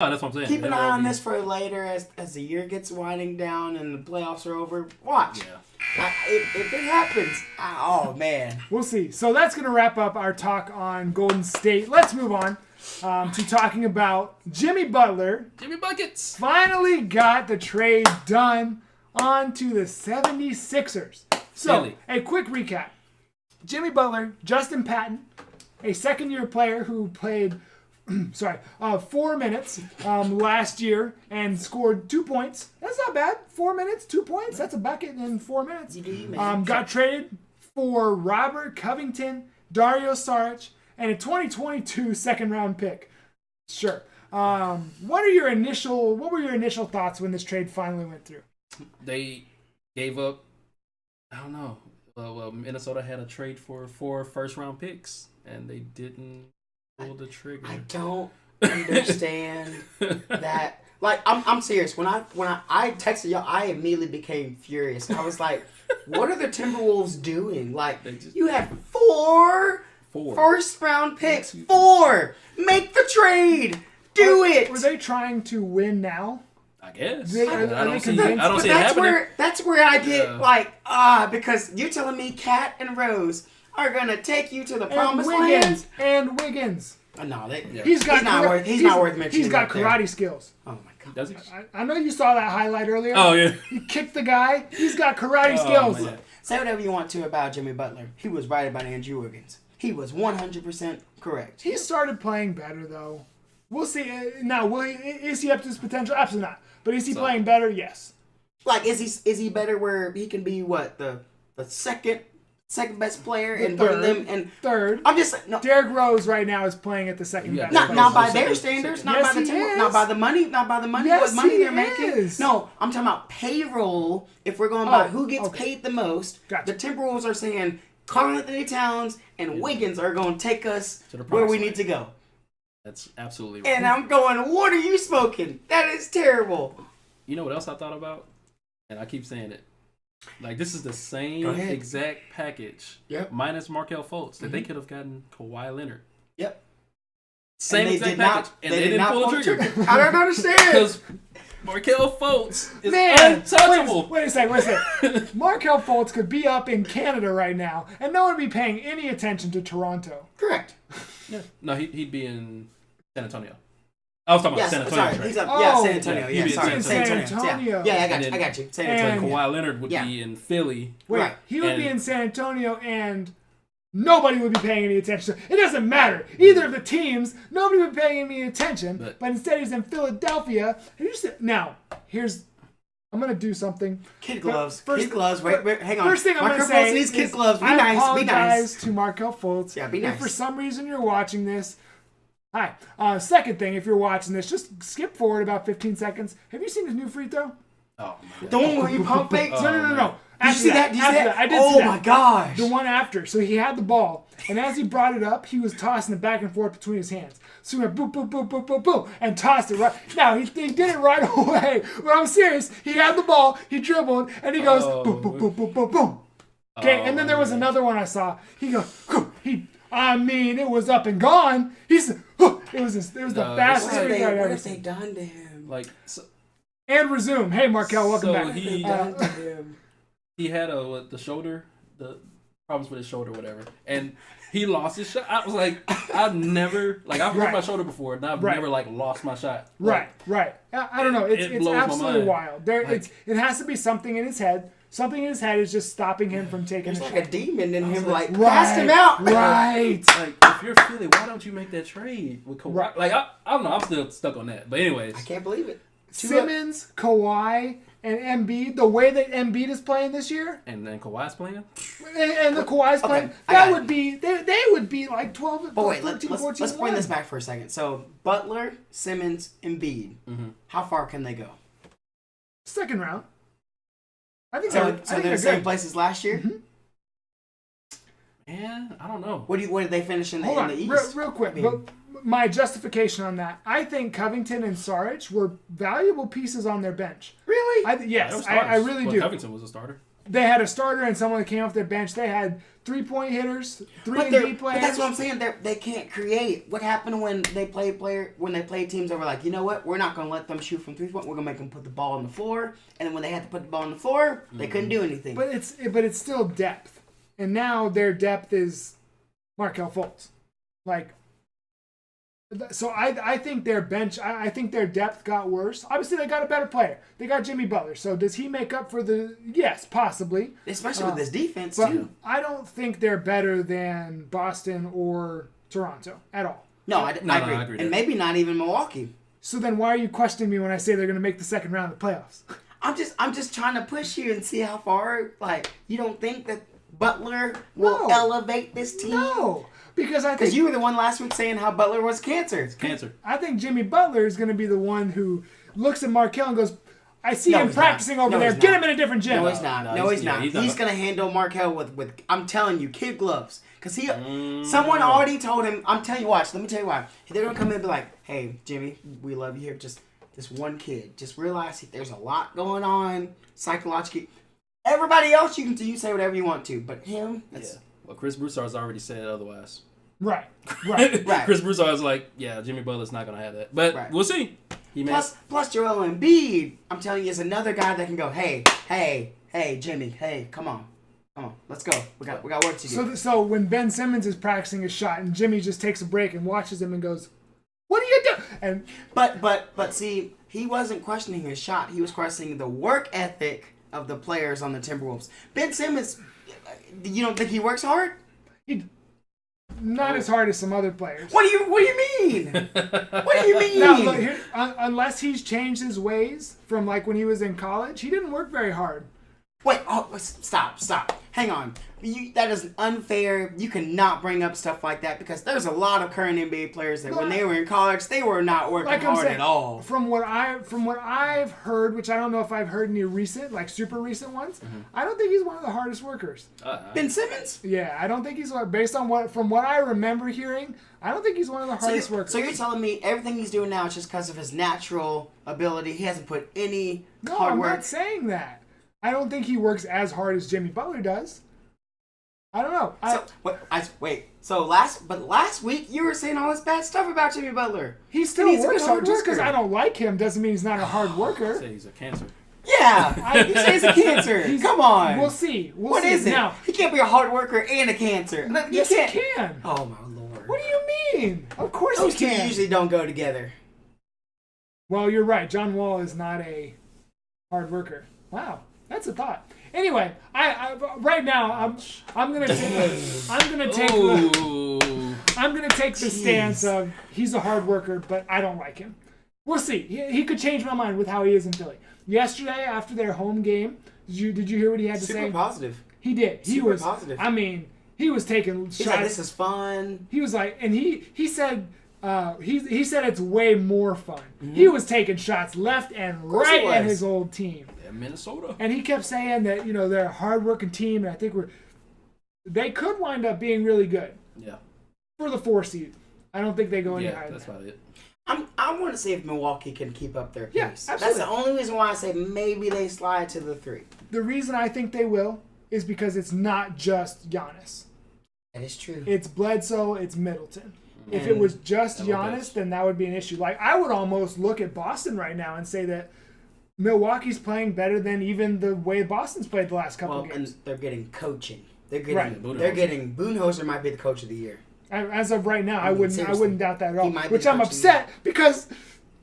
Oh, that's what I'm saying. Keep an eye on this for later as the year gets winding down and the playoffs are over. Watch. Yeah. If it happens, oh, man. We'll see. So that's going to wrap up our talk on Golden State. Let's move on to talking about Jimmy Butler. Jimmy Buckets. Finally got the trade done onto the 76ers. So, a quick recap. Jimmy Butler, Justin Patton, a second-year player who played 4 minutes last year and scored 2 points. That's not bad. 4 minutes, 2 points. That's a bucket in 4 minutes. Got traded for Robert Covington, Dario Saric, and a 2022 second-round pick. Sure. What were your initial thoughts when this trade finally went through? They gave up. I don't know. Well, Minnesota had a trade for 4 first-round picks, and they didn't pull the trigger. I don't understand that. Like, I'm serious. When I texted y'all, I immediately became furious. I was like, what are the Timberwolves doing? Like, you have 4 first-round picks. 4! Make the trade! Do it! Were they trying to win now? I guess. I don't see it happening. That's where I get because you're telling me Cat and Rose are gonna take you to the promised land. And Wiggins. No, he's not worth mentioning. He's got karate skills. Oh my god! Does he? I know you saw that highlight earlier. Oh yeah. He kicked the guy. He's got karate skills. Man. Say whatever you want to about Jimmy Butler. He was right about Andrew Wiggins. He was 100% correct. He started playing better though. We'll see. Now, is he up to his potential? Absolutely not. But is he playing better? Yes. Like, is he better where he can be the second best player and bring them and third? I'm just saying. No. Derrick Rose right now is playing at the second best. Not by their standards. Not by the team. Not by the money. Not by the money. Yes, what money they're is. making? No, I'm talking about payroll. If we're going by who gets paid the most, Gotcha. the Timberwolves are saying Karl Anthony Towns and Wiggins are going to take us to the where we need to go. That's absolutely right. And I'm going, what are you smoking? That is terrible. You know what else I thought about? And I keep saying it. Like, this is the same exact package, minus Markelle Fultz, that they could have gotten Kawhi Leonard. Yep. Same exact package. And they didn't pull the trigger. I don't understand. Because Markelle Fultz is untouchable. Wait a second. Markelle Fultz could be up in Canada right now, and no one would be paying any attention to Toronto. Correct. Yeah. No, he'd be in San Antonio. I was talking about San Antonio. Sorry, he's up. San Antonio. San Antonio. Yeah, I got you. San Antonio. Kawhi Leonard would be in Philly. Wait, he would be in San Antonio, and nobody would be paying any attention. It doesn't matter. Either of the teams, nobody would be paying any attention. But instead, he's in Philadelphia. Now, I'm going to do something. Kid gloves. Kid gloves. Wait, hang on. First thing I'm going to say needs kid gloves. Be I nice. apologize to Markelle Fultz. Yeah, be nice. If for some reason you're watching this, hi. Second thing, if you're watching this, just skip forward about 15 seconds. Have you seen his new free throw? Oh, my God. The one where he pump fakes? No. Did you see that? I did see that. Oh, my gosh. The one after. So he had the ball, and as he brought it up, he was tossing it back and forth between his hands. So he went boom, boom, boom, boom, boom, boom, and tossed it right. Now, he did it right away. But I'm serious. He had the ball, he dribbled, and he goes boom, boom, boom, boom, boom, boom. Okay, and then there was another one I saw. He goes, it was up and gone. It was the fastest free throw I've ever seen. What have they done to him? And resume. Hey, Markelle, welcome back. He had the shoulder, the problems with his shoulder, whatever, and he lost his shot. I was like, I've never, I've hurt my shoulder before, and I've never lost my shot. Right. I don't know. It's absolutely wild. It has to be something in his head. Something in his head is just stopping him from taking There's a like shot. a demon in him, passed him out. Right. If you're Philly, why don't you make that trade with Kawhi? I don't know. I'm still stuck on that. But anyways. I can't believe it. Simmons, Kawhi, and Embiid, the way that Embiid is playing this year. And then Kawhi's playing? And the Kawhi's playing. That would be, they would be like 12, but wait, 13, 14. Let's bring this back for a second. So, Butler, Simmons, Embiid. Mm-hmm. How far can they go? Second round. I think so. They're the same place as last year? Mm-hmm. Yeah, I don't know. What did they finish in the East? Real quick. But my justification on that, I think Covington and Saric were valuable pieces on their bench. Really? Yes, I really do. Covington was a starter. they had a starter and someone that came off their bench. They had 3-point hitters, 3-and-D players. But that's what I'm saying. They can't create. What happened when they play teams that were like, you know what? We're not going to let them shoot from 3-point. We're going to make them put the ball on the floor. And then when they had to put the ball on the floor, they couldn't do anything. But it's still depth. And now their depth is Markelle Fultz. Like, so I think their bench, I think their depth got worse. Obviously, they got a better player. They got Jimmy Butler. So does he make up for the... Yes, possibly. Especially with his defense, but too. I don't think they're better than Boston or Toronto at all. No, I agree. And maybe not even Milwaukee. So then why are you questioning me when I say they're going to make the second round of the playoffs? I'm just trying to push you and see how far, like, you don't think that Butler will elevate this team? No. Because you were the one last week saying how Butler was cancer. It's cancer. I think Jimmy Butler is going to be the one who looks at Markelle and goes, I see him practicing over there. Get him in a different gym. No, he's not. No, he's not. He's going to handle Markelle with, I'm telling you, kid gloves. Because someone already told him, I'm telling you, watch, let me tell you why. They're going to come in and be like, hey, Jimmy, we love you here. Just this one kid. Just realize there's a lot going on psychologically. Everybody else, you can say whatever you want to. But him, Well, Chris Broussard has already said otherwise. Right. Chris Broussard was like, yeah, Jimmy Butler's not going to have that. But we'll see. Plus Joel Embiid, I'm telling you, is another guy that can go, hey, Jimmy, hey, come on, let's go. We got work to do. So when Ben Simmons is practicing his shot and Jimmy just takes a break and watches him and goes, what are you doing? And but see, he wasn't questioning his shot. He was questioning the work ethic of the players on the Timberwolves. Ben Simmons, you don't think he works hard? Not as hard as some other players. What do you mean? What do you mean? Now, look, unless he's changed his ways from like when he was in college, he didn't work very hard. Wait, stop. Hang on. That is unfair. You cannot bring up stuff like that because there's a lot of current NBA players that when they were in college, they were not working hard at all. From what I've heard, which I don't know if I've heard any recent, like super recent ones, I don't think he's one of the hardest workers. Ben Simmons? Yeah, I don't think he's based on from what I remember hearing, I don't think he's one of the hardest workers. So you're telling me everything he's doing now is just because of his natural ability? He hasn't put any hard work? I'm not saying that. I don't think he works as hard as Jimmy Butler does. I don't know. So last week you were saying all this bad stuff about Jimmy Butler. He still works hard. Just because I don't like him doesn't mean he's not a hard worker. Say he's a cancer. Yeah, you say he's a cancer. Come on. We'll see. What is it? Now, he can't be a hard worker and a cancer. Yes, he can. Oh my lord. What do you mean? Of course those he can. Those two usually don't go together. Well, you're right. John Wall is not a hard worker. Wow. That's a thought. Anyway, I right now I'm gonna take the stance of he's a hard worker, but I don't like him. We'll see. He could change my mind with how he is in Philly. Yesterday after their home game, did you hear what he had to say? Super positive. He did. He was positive. I mean, he was taking shots. He's like, this is fun. He was like, and he said. He said it's way more fun. Mm-hmm. He was taking shots left and right at his old team. Minnesota. And he kept saying that, they're a hard-working team, and I think they could wind up being really good. Yeah. For the 4 seed. I don't think they go any higher. Yeah, that's about it. I want to see if Milwaukee can keep up their pace. Yeah, absolutely. That's the only reason why I say maybe they slide to the 3. The reason I think they will is because it's not just Giannis. That is true. It's Bledsoe, it's Middleton. If it was just Giannis, then that would be an issue. Like, I would almost look at Boston right now and say that Milwaukee's playing better than even the way Boston's played the last couple of games. And they're getting coaching. They're getting Boonhoser might be the coach of the year. As of right now, I wouldn't doubt that at all. Which I'm upset because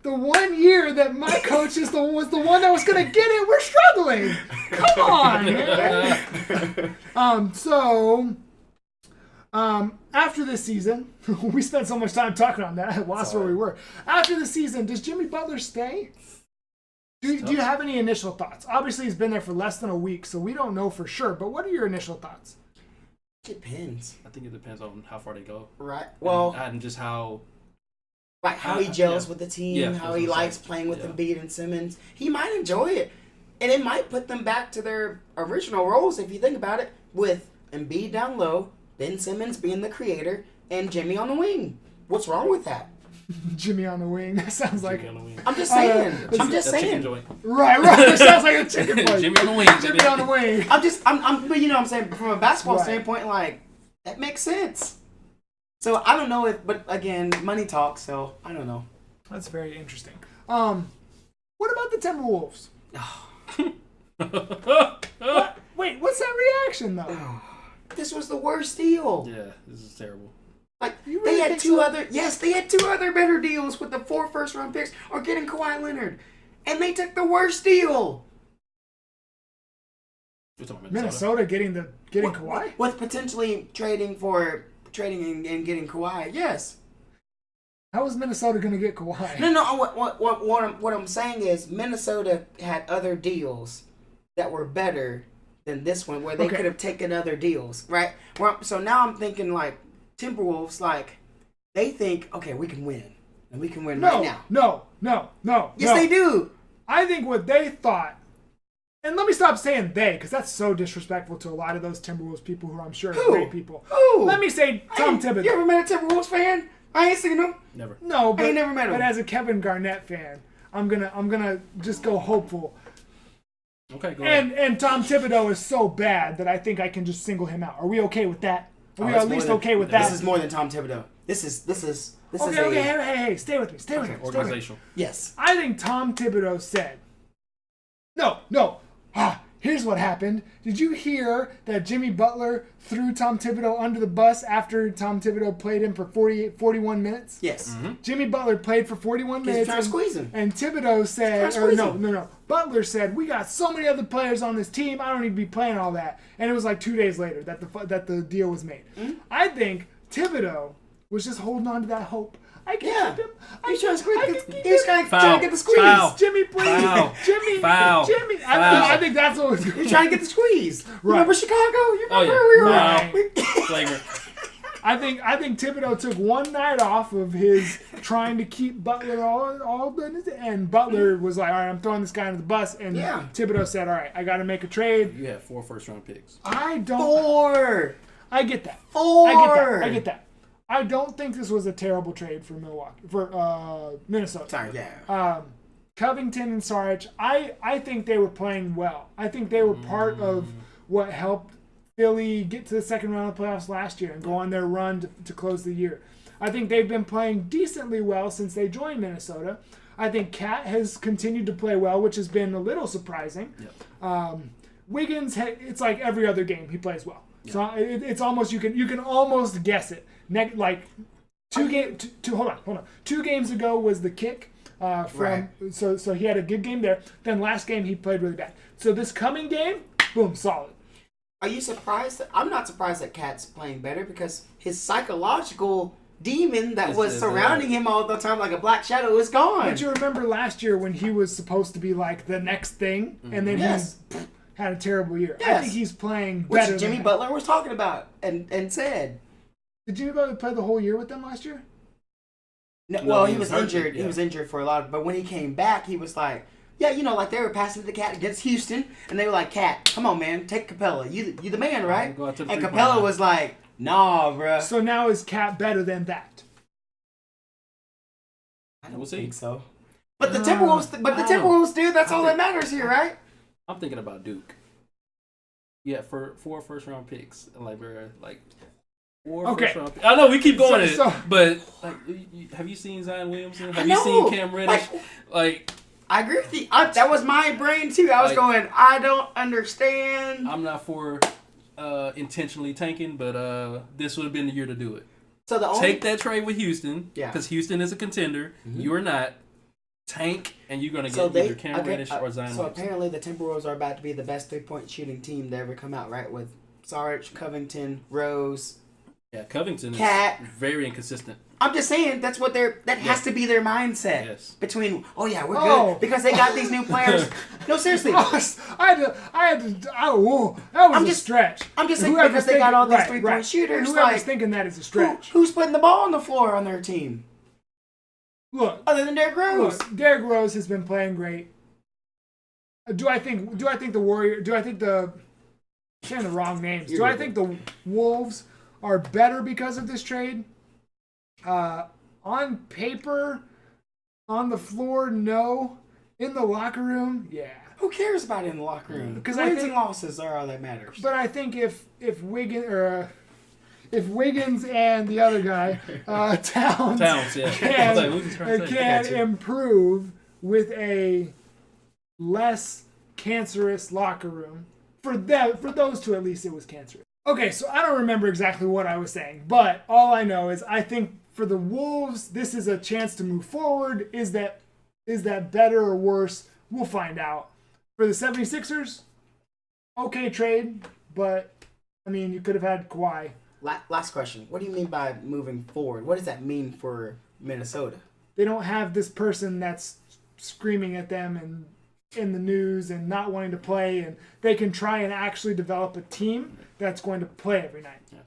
the 1 year that my coach was the one that was going to get it, we're struggling. Come on, man. After this season, we spent so much time talking on that, I lost where we were. After the season, does Jimmy Butler stay? Do you have any initial thoughts? Obviously, he's been there for less than a week, so we don't know for sure. But what are your initial thoughts? It depends. I think it depends on how far they go. Right. Well, and just how... Like how he gels with the team, how he likes playing with Embiid and Simmons. He might enjoy it. And it might put them back to their original roles, if you think about it, with Embiid down low, Ben Simmons being the creator, and Jimmy on the wing. What's wrong with that? Jimmy on the wing. That sounds like it. I'm just saying. I'm just saying. Right. It sounds like a chicken place. Jimmy on the wing. Jimmy on the wing. But you know what I'm saying? From a basketball standpoint, like, that makes sense. So I don't know but again, money talks, so I don't know. That's very interesting. What about the Timberwolves? Wait, what's that reaction though? This was the worst deal. Yeah, this is terrible. Like You they really had they had two other better deals with the 4 first-round picks or getting Kawhi Leonard, and they took the worst deal. You're talking about Minnesota getting Kawhi with potentially trading and getting Kawhi. Yes. How is Minnesota going to get Kawhi? No. What I'm saying is Minnesota had other deals that were better than this one, where they could have taken other deals, right? So now I'm thinking like Timberwolves, like they think, okay, we can win, and we can win right now. No. Yes, they do. I think what they thought, and let me stop saying they, because that's so disrespectful to a lot of those Timberwolves people who I'm sure are great people. Who? Let me say Tom Thibodeau. You ever met a Timberwolves fan? I ain't seen him. Never. No, but I ain't never met him. But as a Kevin Garnett fan, I'm gonna just go hopeful. Okay, go ahead. And Tom Thibodeau is so bad that I think I can just single him out. Are we okay with that? Are we at least okay with that? This is more than Tom Thibodeau. This is Okay, hey, stay with me. Stay with me. Organizational. Yes. I think Tom Thibodeau said, no. Here's what happened. Did you hear that Jimmy Butler threw Tom Thibodeau under the bus after Tom Thibodeau played him for 41 minutes? Yes. Mm-hmm. Jimmy Butler played for 41 minutes. Trying to squeeze him. And Thibodeau said, no. Butler said, we got so many other players on this team, I don't need to be playing all that. And it was like 2 days later that the deal was made. Mm-hmm. I think Thibodeau was just holding on to that hope. I can keep him. He's trying to get the squeeze. Foul. Jimmy, please. Foul. Jimmy. Foul. Jimmy. Foul. I think that's what was going on. He's trying to get the squeeze. Right. Remember Chicago? You remember we were right. Flagrant. I think Thibodeau took one night off of his trying to keep Butler all done, and Butler was like, all right, I'm throwing this guy under the bus, and Thibodeau said, all right, I got to make a trade. You had 4 first-round picks. I don't. 4. I get that. 4. I get that. I don't think this was a terrible trade for Minnesota. Sorry, yeah. Covington and Saric, I think they were playing well. I think they were part of what helped Philly get to the second round of the playoffs last year and go on their run to close the year. I think they've been playing decently well since they joined Minnesota. I think Cat has continued to play well, which has been a little surprising. Yep. Wiggins, it's like every other game he plays well. Yep. So it's almost you can almost guess it. Hold on. 2 games ago was the kick so he had a good game there. Then last game he played really bad. So this coming game, boom, solid. Are you surprised? I'm not surprised that Cat's playing better because his psychological demon that was surrounding him all the time like a black shadow is gone. But you remember last year when he was supposed to be like the next thing, and then he had a terrible year. Yes. I think he's playing better. Which Jimmy Butler was talking about and said. Did Jimmy Butler play the whole year with them last year? No, well, he was injured. Yeah. He was injured for a lot. But when he came back, he was like, like they were passing to the Cat against Houston, and they were like, Cat, come on, man, take Capella. You the man, right? And Capella was like, nah, bruh. So now is Cat better than that? I don't think so. But the Timberwolves, dude, that's all that matters here, right? I'm thinking about Duke. Yeah, for 4 first-round picks, like 4 first-round picks. I know we keep going but like, have you seen Zion Williamson? Have you seen Cam Reddish? I agree with you. That was my brain too. I was going, I don't understand. I'm not for intentionally tanking, but this would have been the year to do it. So take that trade with Houston, because Houston is a contender. Mm-hmm. You are not. Tank, and you're going to get either Cam Reddish or Zion. So apparently the Timberwolves are about to be the best 3-point shooting team to ever come out, right? With Saric, Covington, Rose. Yeah, Covington Cat. is very inconsistent. I'm just saying that's what has to be their mindset. Yes. Between we're good because they got these new players. No, seriously. That was a stretch. I'm just saying because they got all these 3-point shooters. Whoever's thinking that is a stretch. Who's putting the ball on the floor on their team? Look, other than Derrick Rose. Derrick Rose has been playing great. Do I think the saying the wrong names? I think the Wolves are better because of this trade? On paper, on the floor, no. In the locker room, yeah. Who cares about it in the locker room? Because wins and losses are all that matters. But I think if Wiggins and the other guy, Towns can improve with a less cancerous locker room, for those two at least it was cancerous. Okay, so I don't remember exactly what I was saying, but all I know is I think for the Wolves, this is a chance to move forward. Is that better or worse? We'll find out. For the 76ers, okay trade, but I mean, you could have had Kawhi. Last question. What do you mean by moving forward? What does that mean for Minnesota? They don't have this person that's screaming at them and in the news and not wanting to play, and they can try and actually develop a team that's going to play every night. Yeah.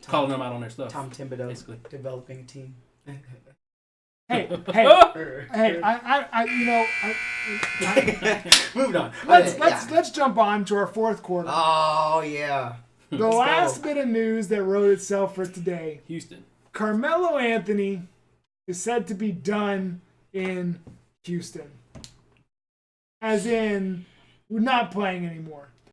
Calling them out on their stuff. Tom Thibodeau basically developing a team. Hey! Moved on. Let's jump on to our fourth quarter. Oh yeah. The last bit of news that wrote itself for today. Houston. Carmelo Anthony is said to be done in Houston. As in, we're not playing anymore.